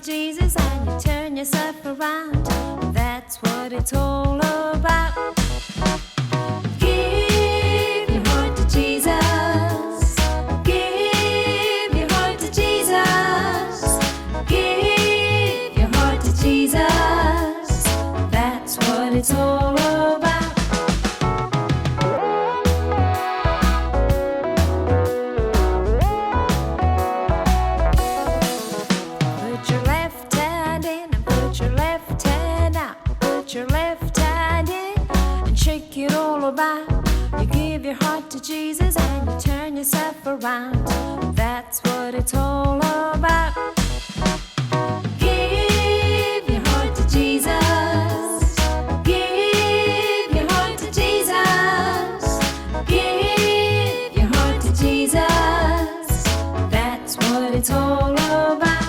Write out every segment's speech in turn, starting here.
Jesus and you turn yourself around. That's what it's all about. Give your heart to Jesus. Give your heart to Jesus. Give your heart to Jesus. That's what it's all about. Put your left hand in and put your left hand out. Put your left hand in and shake it all about. You give your heart to Jesus and you turn yourself around. That's what it's all about. Give your heart to Jesus. Give your heart to Jesus. Give your heart to Jesus. That's what it's all about.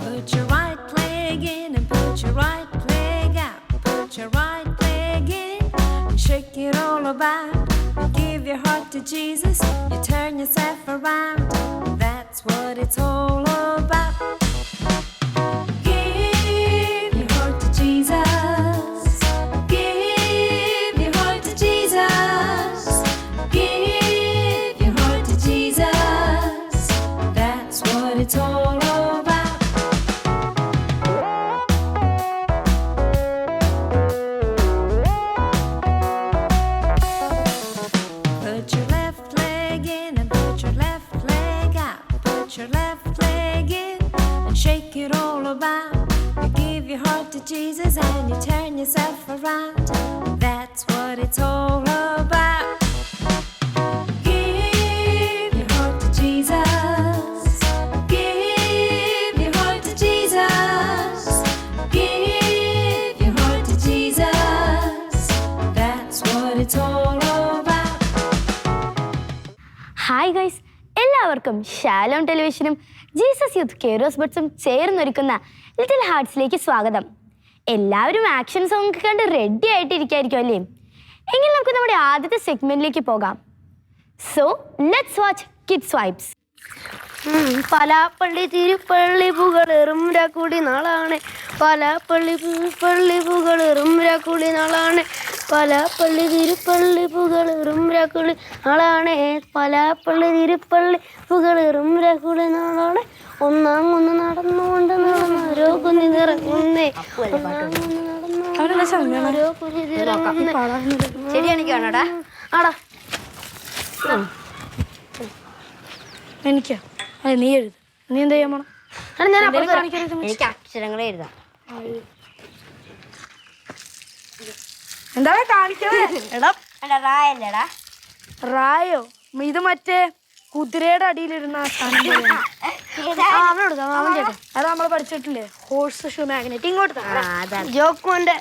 Put your right leg in and put your right leg out. Put your right leg in and shake it all about. You give your heart to Jesus, you turn yourself around. That's what it's all about. Give your heart to Jesus. Give your heart to Jesus. Give your heart to Jesus. That's what it's all about. Put your left leg in and put your left leg out. Put your left leg in and shake it all about. You give your heart to Jesus and you turn yourself around. That's what it's all about. Give your heart to Jesus. Give your heart to Jesus. Give your heart to Jesus. That's what it's all about. Hi guys, എല്ലാവർക്കും Shalom ടെലിവിഷനും Jesus Youth Kairos ബഡ്സും ചേർന്നൊരുക്കുന്ന little ഹാർട്സിലേക്ക് സ്വാഗതം. എല്ലാവരും action song കണ്ട് ready ആയിട്ടിരിക്കായിരിക്കും അല്ലേ? എങ്കിൽ നമുക്ക് നമ്മുടെ ആദ്യത്തെ സെഗ്മെന്റിലേക്ക് പോകാം. So let's watch kids vibes. പലാപ്പള്ളി തിരുപ്പള്ളി പുകളെറും രാക്കൂടി നാളാണ്. പലാപ്പള്ളി പള്ളി പുകളെറും രാക്കൂടി നാളാണ്. പലാപ്പള്ളി തിരുപ്പള്ളി പുകളെറും രാക്കൂടി നാളാണ്. പലാപ്പള്ളി തിരുപ്പള്ളി പുകളെറും രാക്കൂടി നാളാണ്. ഒന്നാം ഒന്ന് നടന്നുകൊണ്ട് നടന്നോ കുഞ്ഞി നിറങ്ങുന്നേ. ശരിയാണിക്കാണോടാ? ആടാ എനിക്കാ? അതെ, നീ എഴുത്. നീ എന്താ ചെയ്യാൻ പോണം? എനിക്ക് അക്ഷരങ്ങളെ എഴുതാം. എന്താ കാണിക്കണേ? റായല്ലേടാ? റായോ? ഇത് മറ്റേ കുതിരയുടെ അടിയിലിരുന്ന സാധനം പോലെയാണ്. അത് നമ്മൾ പഠിച്ചിട്ടില്ലേ? Horse shoe magnet. ഇങ്ങോട്ട് ജോക്കുന്റെ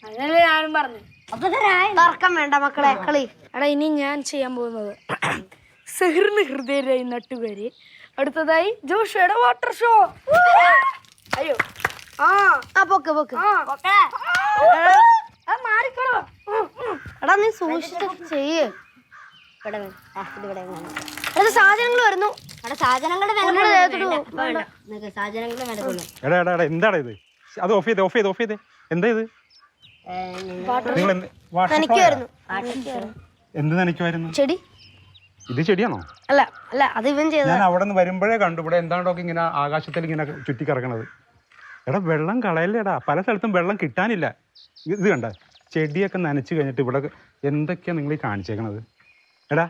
അതല്ലേ ഞാനും പറഞ്ഞു. തർക്കം വേണ്ട മക്കളെ, കളി. എടാ, ഇനി ഞാൻ ചെയ്യാൻ പോകുന്നത് സെഹിറിന് ഹൃദയരായി നട്ടുകാരി. അടുത്തതായി ജോഷയുടെ വാട്ടർ ഷോ. അയ്യോ, പൊക്ക് പൊക്ക്. മാറിക്കോളോ. എടാ നീ സൂക്ഷിച്ചൊക്കെ ചെയ്യ്. സാധനങ്ങൾ വരുന്നു. സാധനങ്ങളുടെ എന്താണ് ഇത്? അത് ഓഫ് ചെയ്ത് എന്താ ഇത്? എന്ത് നനയ്ക്കുമായിരുന്നു? ചെടി. ഇത് ചെടിയാണോ? അല്ല അല്ല, അത് ഇവൻ ചെയ്ത. ഞാൻ അവിടെ നിന്ന് വരുമ്പോഴേ കണ്ടു ഇവിടെ എന്താണ്ടൊക്കെ ഇങ്ങനെ ആകാശത്തിൽ ഇങ്ങനെ ചുറ്റിക്കറക്കണത്. എടാ, വെള്ളം കളയല്ലേടാ, പല സ്ഥലത്തും വെള്ളം കിട്ടാനില്ല. ഇത് കണ്ട ചെടിയൊക്കെ നനച്ച് കഴിഞ്ഞിട്ട് ഇവിടെ എന്തൊക്കെയാണ് നിങ്ങൾ ഈ കാണിച്ചേക്കണത്? എടാ,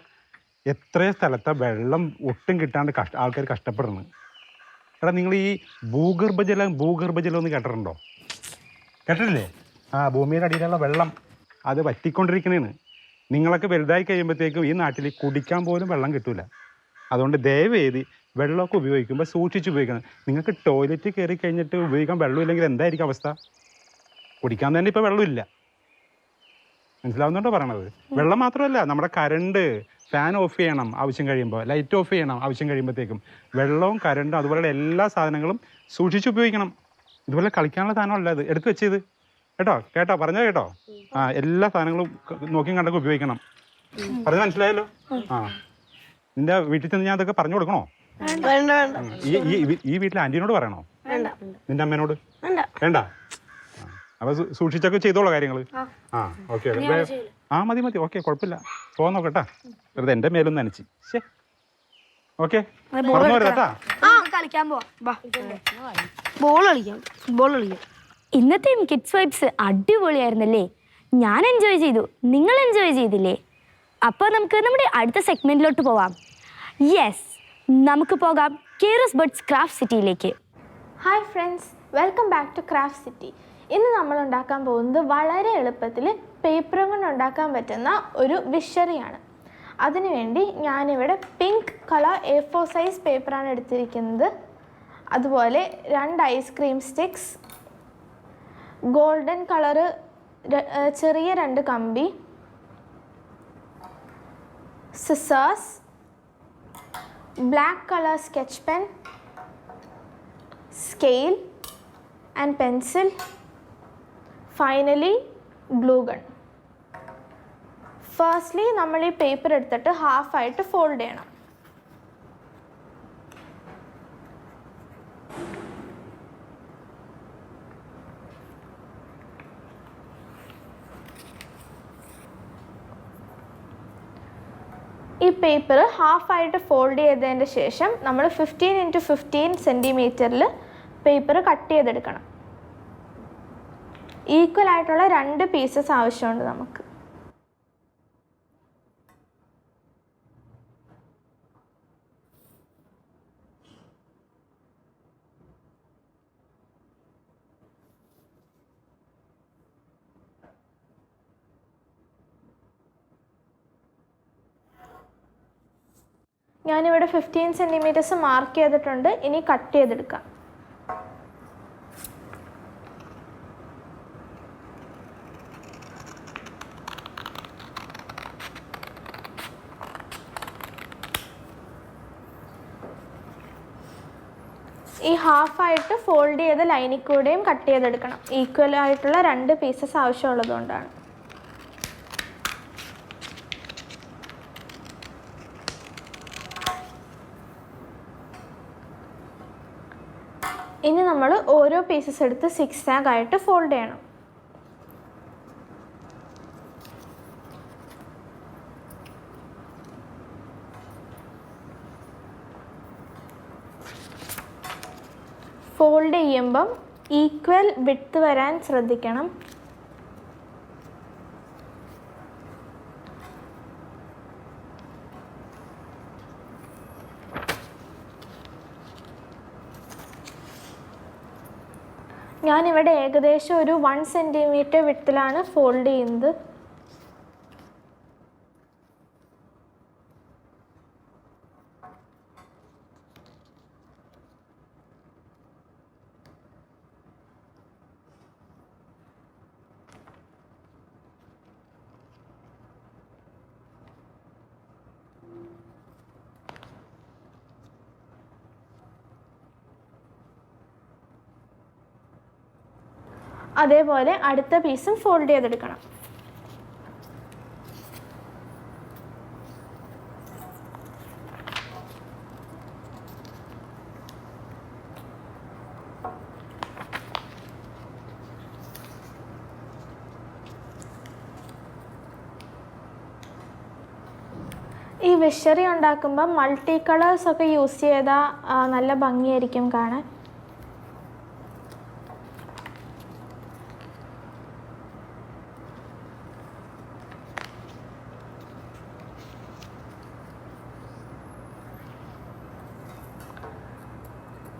എത്രയോ സ്ഥലത്താ വെള്ളം ഒട്ടും കിട്ടാണ്ട് ആൾക്കാർ കഷ്ടപ്പെടുന്നത്. എടാ, നിങ്ങൾ ഈ ഭൂഗർഭജലം എന്ന് കേട്ടിട്ടുണ്ടോ? കേട്ടിട്ടില്ലേ? ഭൂമിയുടെ അടിയിലുള്ള വെള്ളം അത് വറ്റിക്കൊണ്ടിരിക്കണേന്ന്. നിങ്ങളൊക്കെ വലുതായി കഴിയുമ്പോഴത്തേക്കും ഈ നാട്ടിൽ കുടിക്കാൻ പോലും വെള്ളം കിട്ടൂല. അതുകൊണ്ട് ദയവേത് വെള്ളമൊക്കെ ഉപയോഗിക്കുമ്പോൾ സൂക്ഷിച്ച് ഉപയോഗിക്കണം. നിങ്ങൾക്ക് ടോയ്ലറ്റ് കയറി കഴിഞ്ഞിട്ട് ഉപയോഗിക്കാൻ വെള്ളമില്ലെങ്കിൽ എന്തായിരിക്കും അവസ്ഥ? കുടിക്കാൻ തന്നെ ഇപ്പോൾ വെള്ളമില്ല. മനസ്സിലാവുന്നുണ്ടോ പറയണത്? വെള്ളം മാത്രമല്ല, നമ്മുടെ കറണ്ട്, ഫാൻ ഓഫ് ചെയ്യണം ആവശ്യം കഴിയുമ്പോൾ, ലൈറ്റ് ഓഫ് ചെയ്യണം ആവശ്യം കഴിയുമ്പോഴത്തേക്കും. വെള്ളവും കറണ്ടും അതുപോലെയുള്ള എല്ലാ സാധനങ്ങളും സൂക്ഷിച്ച് ഉപയോഗിക്കണം. ഇതുപോലെ കളിക്കാനുള്ള സാധനമല്ല ഇത്. എടുത്ത് വെച്ചത് കേട്ടോ പറഞ്ഞോ കേട്ടോ. ആ എല്ലാ സാധനങ്ങളും നോക്കിയും കണ്ടൊക്കെ ഉപയോഗിക്കണം. പറഞ്ഞ് മനസ്സിലായല്ലോ? ആ നിന്റെ വീട്ടിൽ ചെന്ന് ഞാൻ അതൊക്കെ പറഞ്ഞു കൊടുക്കണോ? വേണ്ട വേണ്ട ഈ വീട്ടിൽ ആന്റിനോട് പറയണോ? വേണ്ട നിന്റെ അമ്മേനോട് വേണ്ട വേണ്ട? അപ്പൊ സൂക്ഷിച്ചൊക്കെ ചെയ്തോളൂ കാര്യങ്ങള്. ആ ഓക്കെ ആ മതി ഓക്കെ കുഴപ്പമില്ല. പോകാൻ നോക്കട്ടാ. വെറുതെ എന്റെ മേലൊന്ന് നനച്ച്. ഓക്കെ മറന്നു വരട്ടാ. കളിക്കാൻ പോവാ. ബോൾ കളിക്കാം, ഫുട്ബോൾ കളിക്കാം. ഇന്നത്തെയും കിഡ്സ് വൈബ്സ് അടിപൊളിയായിരുന്നല്ലേ? ഞാൻ എൻജോയ് ചെയ്തു, നിങ്ങൾ എൻജോയ് ചെയ്തില്ലേ? അപ്പോൾ നമുക്ക് നമ്മുടെ അടുത്ത സെഗ്മെന്റിലോട്ട് പോവാം. യെസ്, നമുക്ക് പോകാം കേറോസ് ബർഡ്സ് ക്രാഫ്റ്റ് സിറ്റിയിലേക്ക്. Hi friends, welcome back to craft city. ഇന്ന് നമ്മൾ ഉണ്ടാക്കാൻ പോകുന്നത് വളരെ എളുപ്പത്തിൽ പേപ്പറും കൊണ്ട് ഉണ്ടാക്കാൻ പറ്റുന്ന ഒരു വിഷറിയാണ്. അതിനുവേണ്ടി ഞാനിവിടെ പിങ്ക് കളർ A4 സൈസ് പേപ്പറാണ് എടുത്തിരിക്കുന്നത്. അതുപോലെ 2 ഐസ്ക്രീം സ്റ്റിക്സ്, ഗോൾഡൻ കളറ് ചെറിയ 2 കമ്പി, scissors, black colour sketch pen, scale and pencil, finally glue gun. Firstly നമ്മൾ ഈ പേപ്പർ എടുത്തിട്ട് ഹാഫായിട്ട് ഫോൾഡ് ചെയ്യണം. ഈ പേപ്പർ ഹാഫായിട്ട് ഫോൾഡ് ചെയ്തതിൻ്റെ ശേഷം നമ്മൾ 15 x 15 സെൻറ്റിമീറ്ററിൽ പേപ്പർ കട്ട് ചെയ്തെടുക്കണം. ഈക്വൽ ആയിട്ടുള്ള 2 പീസസ് ആവശ്യമുണ്ട് നമുക്ക്. ഞാനിവിടെ 15 സെൻറ്റിമീറ്റേഴ്സ് മാർക്ക് ചെയ്തിട്ടുണ്ട്. ഇനി കട്ട് ചെയ്തെടുക്കാം. ഈ ഹാഫായിട്ട് ഫോൾഡ് ചെയ്ത ലൈനിൽ കൂടെയും കട്ട് ചെയ്തെടുക്കണം. ഈക്വൽ ആയിട്ടുള്ള 2 പീസസ് ആവശ്യമുള്ളതുകൊണ്ടാണ്. ഇനി നമ്മൾ ഓരോ പീസസ് എടുത്ത് 6 ആയിട്ട് ഫോൾഡ് ചെയ്യണം. ഫോൾഡ് ചെയ്യുമ്പം ഈക്വൽ വിഡ്ത്ത് വരാൻ ശ്രദ്ധിക്കണം. ഞാനിവിടെ ഏകദേശം ഒരു 1 സെൻറ്റിമീറ്റർ വിഡ്ത്തിലാണ് ഫോൾഡ് ചെയ്യുന്നത്. അതേപോലെ അടുത്ത പീസും ഫോൾഡ് ചെയ്തെടുക്കണം. ഈ വിഷറി ഉണ്ടാക്കുമ്പോൾ മൾട്ടി കളേഴ്സ് ഒക്കെ യൂസ് ചെയ്താൽ നല്ല ഭംഗിയായിരിക്കും കാണാൻ.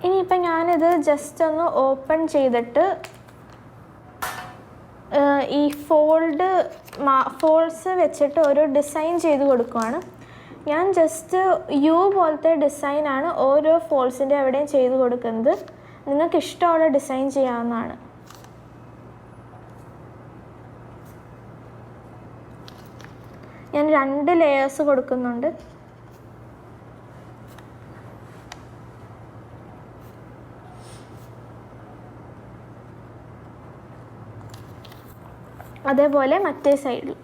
ഇനിയിപ്പോൾ ഞാനിത് ജസ്റ്റ് ഒന്ന് ഓപ്പൺ ചെയ്തിട്ട് ഈ ഫോൾഡ്സ് വെച്ചിട്ട് ഒരു ഡിസൈൻ ചെയ്ത് കൊടുക്കുവാണ്. ഞാൻ ജസ്റ്റ് യു പോലത്തെ ഡിസൈനാണ് ഓരോ ഫോൾഡ്സിൻ്റെ എവിടെയും ചെയ്ത് കൊടുക്കുന്നത്. നിങ്ങൾക്ക് ഇഷ്ടമുള്ള ഡിസൈൻ ചെയ്യാവുന്നതാണ്. ഞാൻ 2 ലെയേഴ്സ് കൊടുക്കുന്നുണ്ട്. അതേപോലെ മറ്റേ സൈഡിൽ.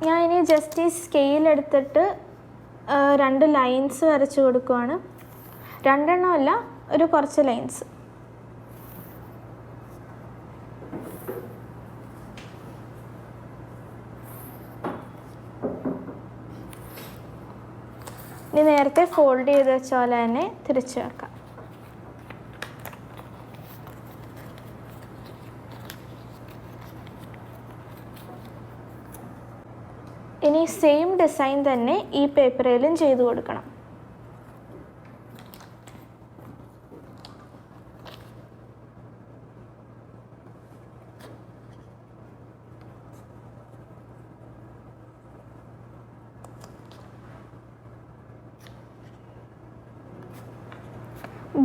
ഞാൻ ഇനി ജസ്റ്റ് ഈ സ്കെയിൽ എടുത്തിട്ട് 2 ലൈൻസ് വരച്ച് കൊടുക്കുവാണ്. 2 എണ്ണമല്ല, ഒരു കുറച്ച് ലൈൻസ്. ഇനി നേരത്തെ ഫോൾഡ് ചെയ്ത് വെച്ച പോലെ തന്നെ തിരിച്ചു വെക്കാം. ഇനി സെയിം ഡിസൈൻ തന്നെ ഈ പേപ്പറിലും ചെയ്തു കൊടുക്കണം.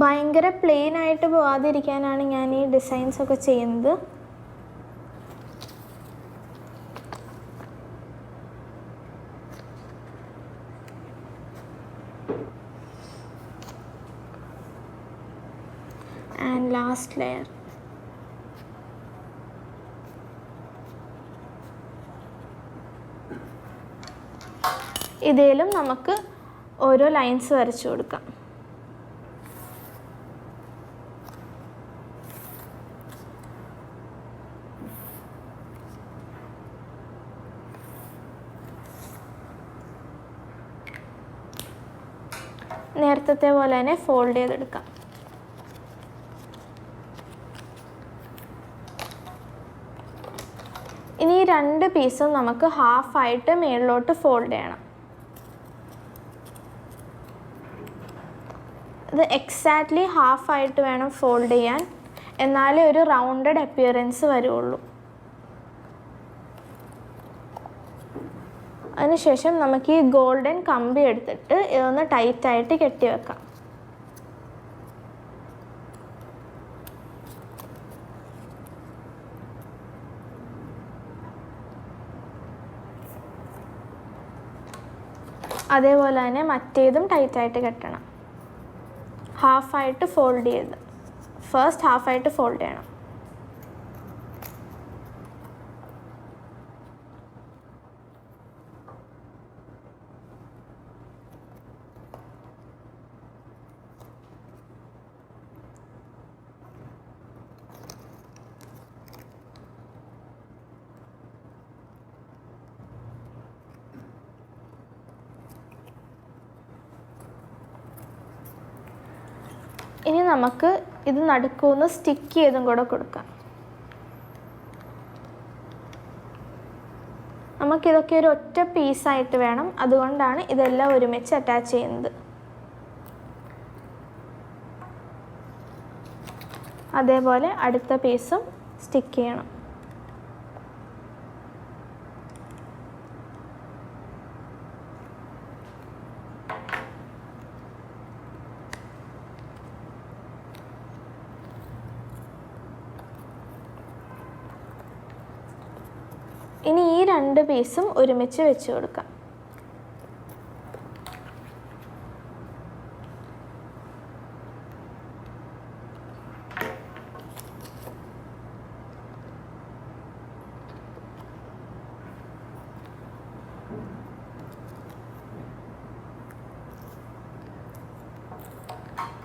ഭയങ്കര പ്ലെയിൻ ആയിട്ട് പോവാതിരിക്കാനാണ് ഞാൻ ഈ ഡിസൈൻസ് ഒക്കെ ചെയ്യുന്നത്. And last layer. ഇതിലും നമുക്ക് ഓരോ ലൈൻസ് വരച്ചു കൊടുക്കാം. നേരത്തെ പോലെ തന്നെ ഫോൾഡ് ചെയ്തെടുക്കാം. ഇനി ഈ 2 പീസും നമുക്ക് ഹാഫായിട്ട് മേളിലോട്ട് ഫോൾഡ് ചെയ്യണം. ഇത് എക്സാക്ട്ലി ഹാഫായിട്ട് വേണം ഫോൾഡ് ചെയ്യാൻ, എന്നാലേ ഒരു റൗണ്ടഡ് അപ്പിയറൻസ് വരുള്ളൂ. അതിനുശേഷം നമുക്ക് ഈ ഗോൾഡൻ കമ്പി എടുത്തിട്ട് ഇതൊന്ന് ടൈറ്റായിട്ട് കെട്ടി വെക്കാം. അതേപോലെ തന്നെ മറ്റേതും ടൈറ്റായിട്ട് കെട്ടണം. ഹാഫായിട്ട് ഫോൾഡ് ചെയ്ത് ഫസ്റ്റ് ഹാഫായിട്ട് ഫോൾഡ് ചെയ്യണം. ഇനി നമുക്ക് ഇത് നടുക്കുന്ന് സ്റ്റിക്ക് ചെയ്തും കൂടെ കൊടുക്കാം. നമുക്കിതൊക്കെ ഒരു ഒറ്റ പീസായിട്ട് വേണം, അതുകൊണ്ടാണ് ഇതെല്ലാം ഒരുമിച്ച് അറ്റാച്ച് ചെയ്യുന്നത്. അതേപോലെ അടുത്ത പീസും സ്റ്റിക്ക് ചെയ്യണം. ഇനി ഈ 2 പീസും ഒരുമിച്ച് വെച്ച് കൊടുക്കാം.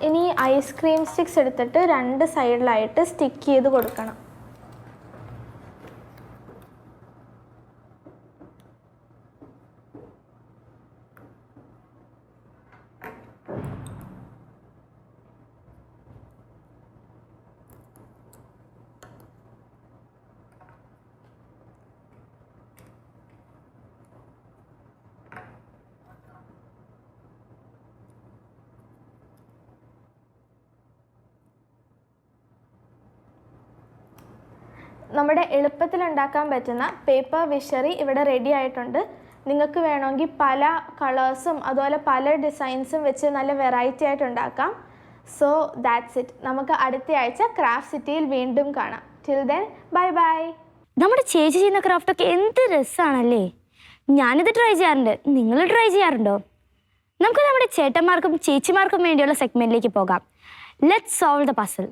ഇനി ഐസ്ക്രീം സ്റ്റിക്സ് എടുത്തിട്ട് 2 സൈഡിലായിട്ട് സ്റ്റിക്ക് ചെയ്ത് കൊടുക്കണം. നമ്മുടെ എളുപ്പത്തിൽ ഉണ്ടാക്കാൻ പറ്റുന്ന പേപ്പർ വിഷറി ഇവിടെ റെഡി ആയിട്ടുണ്ട്. നിങ്ങൾക്ക് വേണമെങ്കിൽ പല കളേഴ്സും അതുപോലെ പല ഡിസൈൻസും വെച്ച് നല്ല വെറൈറ്റി ആയിട്ട് ഉണ്ടാക്കാം. So that's it. നമുക്ക് അടുത്ത ആഴ്ച ക്രാഫ്റ്റ് സിറ്റിയിൽ വീണ്ടും കാണാം. Till then bye bye. നമ്മുടെ ചേച്ചി ചെയ്യുന്ന ക്രാഫ്റ്റൊക്കെ എന്ത് രസമാണല്ലേ. ഞാനിത് ട്രൈ ചെയ്യാറുണ്ട്. നിങ്ങൾ ട്രൈ ചെയ്യാറുണ്ടോ? നമുക്ക് നമ്മുടെ ചേട്ടന്മാർക്കും ചേച്ചിമാർക്കും വേണ്ടിയുള്ള സെഗ്മെന്റിലേക്ക് പോകാം. Let's solve the puzzle.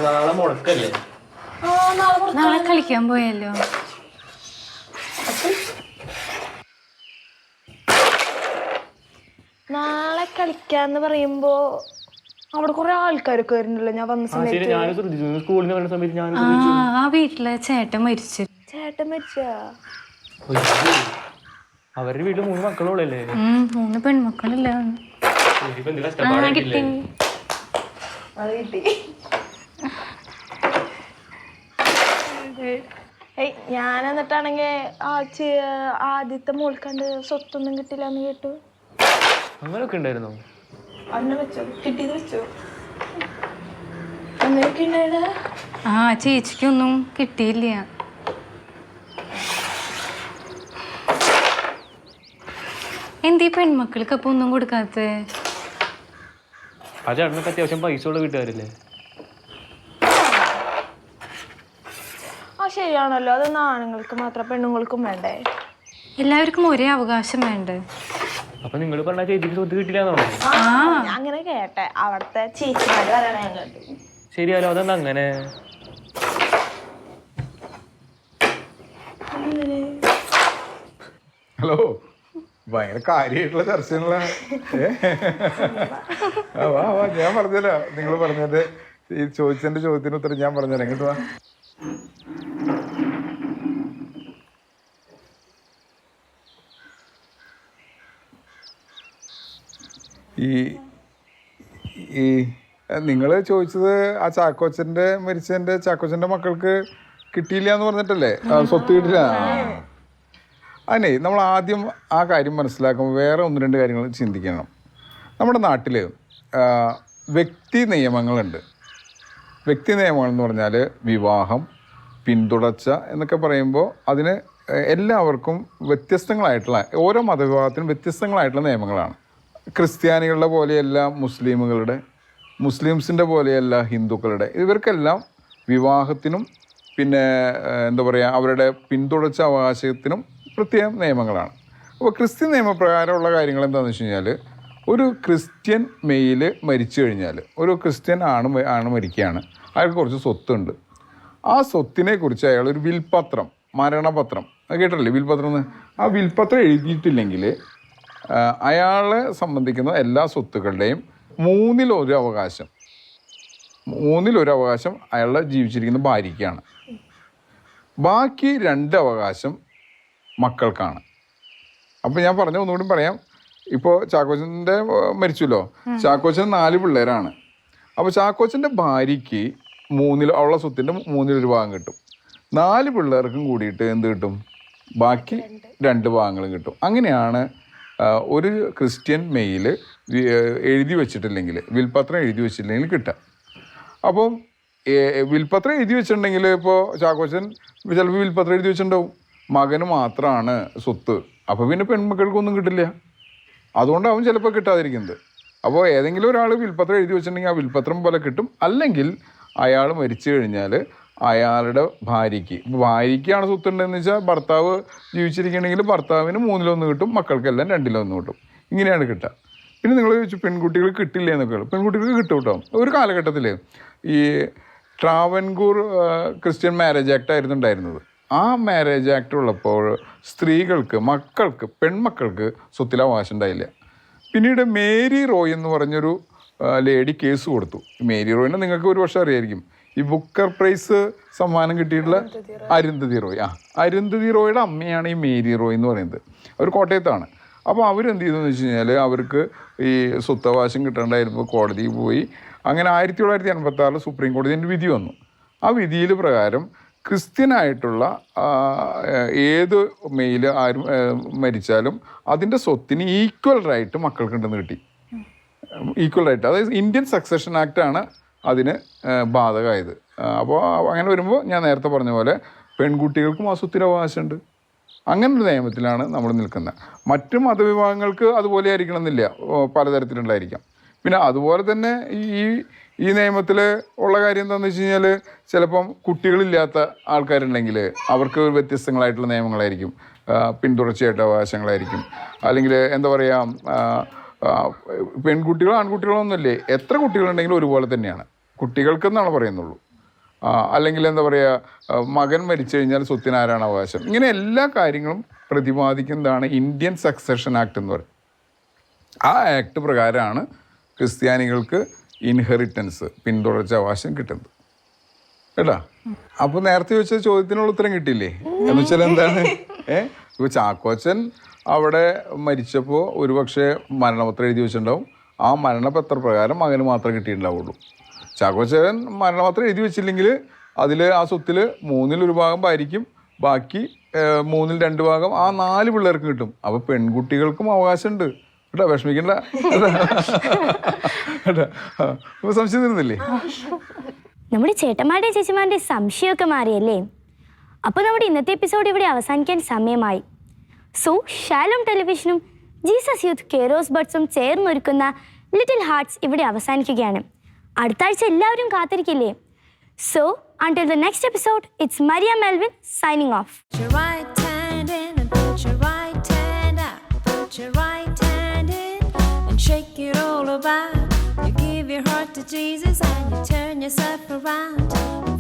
നാളെ മുടക്കല്ലേ? നാളെ കളിക്കാൻ പോയല്ലോ. നാളെ കളിക്കാന്ന് പറയുമ്പോ അവിടെ കുറെ ആൾക്കാരൊക്കെ വരുന്നുണ്ടല്ലോ. ഞാൻ വന്ന സമയത്ത് ഞാൻ ശ്രദ്ധിച്ചു. സ്കൂളിൽ വരുന്ന സമയത്ത് ഞാൻ ആ വീട്ടിലെ ചേട്ടൻ മരിച്ചു. ചേട്ടൻ മരിച്ചാ? അവരുടെ വീട്ടിൽ 3 മക്കളോളല്ലേ? 3 പെൺമക്കളില്ല. കിട്ടി. അത് കിട്ടി. ഞാൻ എന്നിട്ടാണെങ്കിൽ ആദ്യത്തെ മോൾക്കണ്ട് സ്വത്തൊന്നും കിട്ടില്ല എന്ന് കേട്ടു. അങ്ങനെയൊക്കെ ഉണ്ടായിരുന്നോ? അന്ന വെച്ചോ, കിട്ടിയത് വെച്ചോ. അങ്ങനെയൊക്കെ ഉണ്ടായിടാ. ആ ചേച്ചിക്കൊന്നും കിട്ടിയില്ല. എന്തീ പെൺമക്കൾക്ക് അപ്പൊ ഒന്നും കൊടുക്കാത്ത? ആ ചേട്ടനൊക്കെ അത്യാവശ്യം പൈസ ഉള്ള വീട്ടുകാരില്ലേ? ആ ശരിയാണല്ലോ. അതൊന്നും ആണുങ്ങൾക്ക് മാത്രം പെണ്ണുങ്ങൾക്കും വേണ്ടേ? എല്ലാവർക്കും ഒരേ അവകാശം വേണ്ടേ? അപ്പൊ നിങ്ങൾ പറഞ്ഞ ചേച്ചിക്ക് സ്വത്ത് കിട്ടില്ലാന്നോ? അങ്ങനെ കേട്ടെ. അവിടുത്തെ ചേച്ചിമാര് പറയണ ഞാൻ കേട്ടു. ശരിയാലോ. അതെന്താ അങ്ങനെ? ഹലോ, ഭയങ്കര കാര്യമായിട്ടുള്ള ചർച്ചയുള്ള വാ വാ. ഞാൻ പറഞ്ഞല്ലോ, നിങ്ങൾ പറഞ്ഞത് ഈ ചോദിച്ചതിന്റെ ചോദ്യത്തിന് ഉത്തരം ഞാൻ പറഞ്ഞുതരാം. ഇങ്ങോട്ട് വാ. ഈ നിങ്ങൾ ചോദിച്ചത് ആ ചാക്കോച്ചൻ്റെ മക്കൾക്ക് കിട്ടിയില്ല എന്ന് പറഞ്ഞിട്ടല്ലേ? സ്വത്ത് കിട്ടില്ല. അതിനെ നമ്മൾ ആദ്യം ആ കാര്യം മനസ്സിലാക്കുമ്പോൾ വേറെ 1-2 കാര്യങ്ങൾ ചിന്തിക്കണം. നമ്മുടെ നാട്ടിൽ വ്യക്തി നിയമങ്ങളുണ്ട്. വ്യക്തി നിയമങ്ങൾ എന്ന് പറഞ്ഞാൽ വിവാഹം, പിന്തുടർച്ച എന്നൊക്കെ പറയുമ്പോൾ അതിന് എല്ലാവർക്കും വ്യത്യസ്തങ്ങളായിട്ടുള്ള, ഓരോ മതവിഭാഗത്തിനും വ്യത്യസ്തങ്ങളായിട്ടുള്ള നിയമങ്ങളാണ്. ക്രിസ്ത്യാനികളുടെ പോലെയല്ല മുസ്ലിമുകളുടെ, മുസ്ലിംസിൻ്റെ പോലെയല്ല ഹിന്ദുക്കളുടെ. ഇവർക്കെല്ലാം വിവാഹത്തിനും പിന്നെ എന്താ പറയുക അവരുടെ പിന്തുടർച്ച അവകാശത്തിനും പ്രത്യേക നിയമങ്ങളാണ്. അപ്പോൾ ക്രിസ്ത്യൻ നിയമപ്രകാരമുള്ള കാര്യങ്ങൾ എന്താണെന്ന് വെച്ച് കഴിഞ്ഞാൽ, ഒരു ക്രിസ്ത്യൻ മെയിൽ മരിച്ചു കഴിഞ്ഞാൽ, ഒരു ക്രിസ്ത്യൻ ആണ് മരിക്കുകയാണ്, അയാൾക്ക് കുറച്ച് സ്വത്തുണ്ട്. ആ സ്വത്തിനെ കുറിച്ച് അയാൾ ഒരു വിൽപത്രം, മരണപത്രം, കേട്ടല്ലേ വിൽപത്രം എന്ന്? ആ വിൽപത്രം എഴുതിയിട്ടില്ലെങ്കിൽ അയാളെ സംബന്ധിക്കുന്ന എല്ലാ സ്വത്തുക്കളുടെയും 1/3 അവകാശം അയാളുടെ ജീവിച്ചിരിക്കുന്ന ഭാര്യയ്ക്കാണ്. ബാക്കി 2 അവകാശം മക്കൾക്കാണ്. അപ്പോൾ ഞാൻ ഒന്നുകൂടി പറയാം. ഇപ്പോൾ ചാക്കോച്ചൻ്റെ മരിച്ചല്ലോ, ചാക്കോച്ചന് 4 പിള്ളേരാണ്. അപ്പോൾ ചാക്കോച്ചൻ്റെ ഭാര്യയ്ക്ക് അവളുടെ സ്വത്തിൻ്റെ 1/3 ഭാഗം കിട്ടും. 4 പിള്ളേർക്കും കൂടിയിട്ട് എന്ത് കിട്ടും? ബാക്കി 2 ഭാഗങ്ങളും കിട്ടും. അങ്ങനെയാണ് ഒരു ക്രിസ്ത്യൻ മെയിൽ എഴുതി വെച്ചിട്ടില്ലെങ്കിൽ, വിൽപത്രം എഴുതി വെച്ചിട്ടില്ലെങ്കിൽ കിട്ടുക. അപ്പം വിൽപത്രം എഴുതി വെച്ചിട്ടുണ്ടെങ്കിൽ ഇപ്പോൾ ചാക്കോച്ചൻ ചിലപ്പോൾ വിൽപത്രം എഴുതി വെച്ചിട്ടുണ്ടാവും, മകന് മാത്രമാണ് സ്വത്ത്. അപ്പോൾ പിന്നെ പെൺമക്കൾക്കൊന്നും കിട്ടില്ല. അതുകൊണ്ടാവും ചിലപ്പോൾ കിട്ടാതിരിക്കുന്നത്. അപ്പോൾ ഏതെങ്കിലും ഒരാൾ വിൽപത്രം എഴുതി വെച്ചിട്ടുണ്ടെങ്കിൽ ആ വിൽപത്രം പോലെ കിട്ടും. അല്ലെങ്കിൽ അയാൾ മരിച്ചു കഴിഞ്ഞാൽ അയാളുടെ ഭാര്യയ്ക്കാണ് സ്വത്തുണ്ടെന്ന് വെച്ചാൽ ഭർത്താവ് ജീവിച്ചിരിക്കണമെങ്കിൽ ഭർത്താവിന് 1/3 കിട്ടും, മക്കൾക്കെല്ലാം 2/1 കിട്ടും. ഇങ്ങനെയാണ് കിട്ടുക. പിന്നെ നിങ്ങൾ ചോദിച്ചു പെൺകുട്ടികൾ കിട്ടില്ല എന്നൊക്കെ. പെൺകുട്ടികൾക്ക് കിട്ടും കേട്ടോ. ഒരു കാലഘട്ടത്തിൽ ഈ ട്രാവൻകൂർ ക്രിസ്ത്യൻ മാരേജ് ആക്ട് ആയിരുന്നു ഉണ്ടായിരുന്നത്. ആ മാരേജ് ആക്ട് ഉള്ളപ്പോൾ സ്ത്രീകൾക്ക് പെൺമക്കൾക്ക് സ്വത്തിൽ അവകാശം ഉണ്ടായില്ല. പിന്നീട് മേരി റോയ് എന്ന് പറഞ്ഞൊരു ലേഡി കേസ് കൊടുത്തു. മേരി റോയിനെ നിങ്ങൾക്ക് ഒരു പക്ഷേ അറിയായിരിക്കും. ഈ ബുക്കർ പ്രൈസ് സമ്മാനം കിട്ടിയിട്ടുള്ള അരുന്ധതി റോയ്. അരുന്ധതി റോയുടെ അമ്മയാണ് ഈ മേരി റോയ് എന്ന് പറയുന്നത്. അവർ കോട്ടയത്താണ്. അപ്പോൾ അവരെന്ത് ചെയ്തെന്ന് വെച്ച് കഴിഞ്ഞാൽ അവർക്ക് ഈ സ്വത്തവകാശം കിട്ടേണ്ടായിരുന്നപ്പോൾ കോടതിയിൽ പോയി. അങ്ങനെ 1986 സുപ്രീം കോടതിൻ്റെ വിധി വന്നു. ആ വിധിയിൽ പ്രകാരം ക്രിസ്ത്യനായിട്ടുള്ള ഏത് മെയിൽ ആരും മരിച്ചാലും അതിൻ്റെ സ്വത്തിന് ഈക്വൽ റൈറ്റ് മക്കൾക്കുണ്ടെന്ന് കിട്ടി. ഈക്വൽ റൈറ്റ്, അതായത് ഇന്ത്യൻ സക്സഷൻ ആക്റ്റാണ് അതിന് ബാധകമായത്. അപ്പോൾ അങ്ങനെ വരുമ്പോൾ ഞാൻ നേരത്തെ പറഞ്ഞ പോലെ പെൺകുട്ടികൾക്കും ആ സ്വത്തിന് അവകാശമുണ്ട്. അങ്ങനൊരു നിയമത്തിലാണ് നമ്മൾ നിൽക്കുന്നത്. മറ്റു മതവിഭാഗങ്ങൾക്ക് അതുപോലെ ആയിരിക്കണം എന്നില്ല, പലതരത്തിലുണ്ടായിരിക്കാം. പിന്നെ അതുപോലെ തന്നെ ഈ നിയമത്തിൽ ഉള്ള കാര്യം എന്താണെന്ന് വെച്ച് കഴിഞ്ഞാൽ ചിലപ്പം കുട്ടികളില്ലാത്ത ആൾക്കാരുണ്ടെങ്കിൽ അവർക്ക് വ്യത്യസ്തങ്ങളായിട്ടുള്ള നിയമങ്ങളായിരിക്കും, പിന്തുടർച്ചയായിട്ട് അവകാശങ്ങളായിരിക്കും. അല്ലെങ്കിൽ എന്താ പറയുക, പെൺകുട്ടികളോ ആൺകുട്ടികളോ ഒന്നുമില്ലേ, എത്ര കുട്ടികളുണ്ടെങ്കിലും ഒരുപോലെ തന്നെയാണ്, കുട്ടികൾക്കെന്നാണ് പറയുന്നുള്ളൂ. അല്ലെങ്കിൽ എന്താ പറയുക, മകൻ മരിച്ചു കഴിഞ്ഞാൽ സ്വത്തിന് ആരാണ് അവകാശം, ഇങ്ങനെ എല്ലാ കാര്യങ്ങളും പ്രതിപാദിക്കുന്നതാണ് ഇന്ത്യൻ സക്സഷൻ ആക്ട് എന്ന് പറയും. ആ ആക്ട് പ്രകാരമാണ് ക്രിസ്ത്യാനികൾക്ക് ഇൻഹെറിറ്റൻസ്, പിന്തുടർച്ച അവകാശം കിട്ടുന്നത് കേട്ടാ. അപ്പോൾ നേരത്തെ ചോദിച്ച ചോദ്യത്തിനുള്ള ഉത്തരം കിട്ടിയില്ലേ? എന്ന് വെച്ചാൽ എന്താണ്, ഇപ്പോൾ ചാക്കോച്ചൻ അവിടെ മരിച്ചപ്പോൾ ഒരുപക്ഷെ മരണപത്രം എഴുതി വെച്ചിട്ടുണ്ടാവും. ആ മരണപത്ര പ്രകാരം മകന് മാത്രമേ കിട്ടിയിട്ടുണ്ടാവുള്ളൂ. ചാക്കോച്ചൻ മരണപത്രം എഴുതി വെച്ചില്ലെങ്കിൽ അതിൽ ആ സ്വത്തിൽ 1/3 ഭാഗം ഭാര്യയ്ക്കും ബാക്കി 2/3 ഭാഗം ആ 4 പിള്ളേർക്ക് കിട്ടും. അപ്പോൾ പെൺകുട്ടികൾക്കും അവകാശമുണ്ട് കേട്ടോ, വിഷമിക്കണ്ട കേട്ടോ. അപ്പോൾ സംശയം തീർന്നില്ലേ? നമ്മുടെ ചേട്ടന്മാരുടെയും ചേച്ചിമാരുടെയും സംശയമൊക്കെ മാറിയല്ലേ? അപ്പോൾ നമ്മുടെ ഇന്നത്തെ എപ്പിസോഡ് ഇവിടെ അവസാനിക്കാൻ സമയമായി. സോ ഷാലോം ടെലിവിഷനും ജീസസ് യൂത്ത് കെയറോസ് ബഡ്സും ചേർന്നൊരുക്കുന്ന ലിറ്റിൽ ഹാർട്ട്സ് ഇവിടെ അവസാനിക്കുകയാണ്. അടുത്ത ആഴ്ച എല്ലാവരും കാത്തിരിക്കില്ലേ? So until the next episode, it's Maria Melvin signing off. Put your right hand in and put your right hand out. Put your right hand in and shake it all about. You give your heart to Jesus and you turn yourself around.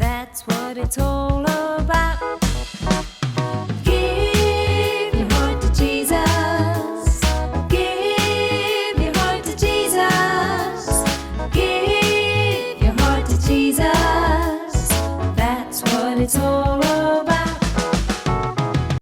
That's what it's all about.